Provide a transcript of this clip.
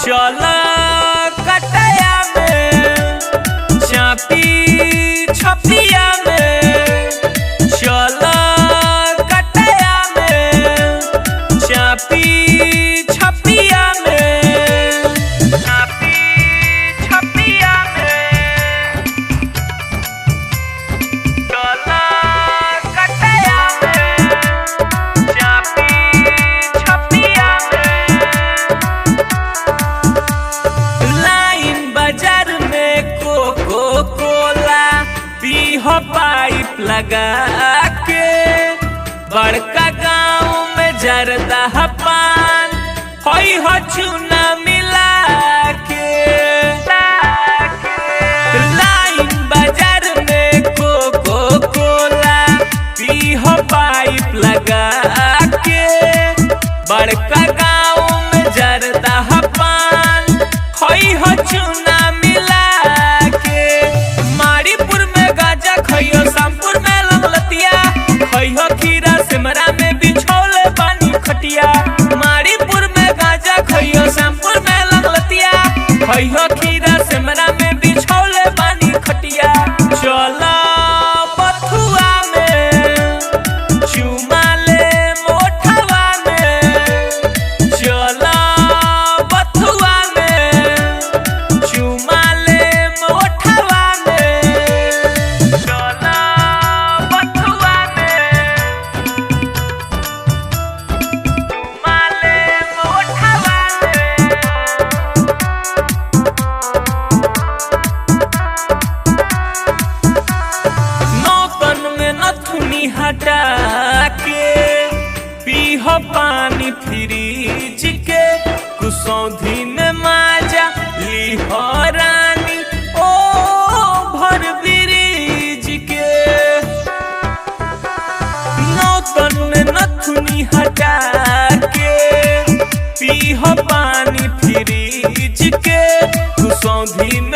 चल कटया में चापी छपिया में, चल कटया में चापी छपिया में, चापी छपिया में, चल कटया में चापी छपिया में। लाइन बाजार में कोको कोला पीह पाइप लगा के, बड़का गाँव में जरदा पान होई हो चूना मिला के। लाइन बाजार में कोको कोला पीह पाइप लगा के, बड़का गाँव में जरदा पान होई हो चूना मिला के। मारीपुर में गाजा खइयो, शामपुर में लंगलतिया खइयो, खीरा सिमरा में बिछौले पानी खटिया। मारीपुर में गाजा खइयो, शामपुर में लंगलतिया खइयो, खीरा सिमरा में बिछौले पानी खटिया। चला बथुआ में चुमा ले मोठवा में, चला बथुआ में चुमा ले मोठवा में, चला बथुआ में चुमा ले मोठवा में। नौतन में नथुनी हटा के पीह पानी फ्रिज के, कुसौधी में माजा लीह रानी ओ भर ब्रिज के। नौतन में नथुनी हटा के पीह पानी फ्रिज के, कुसौधी में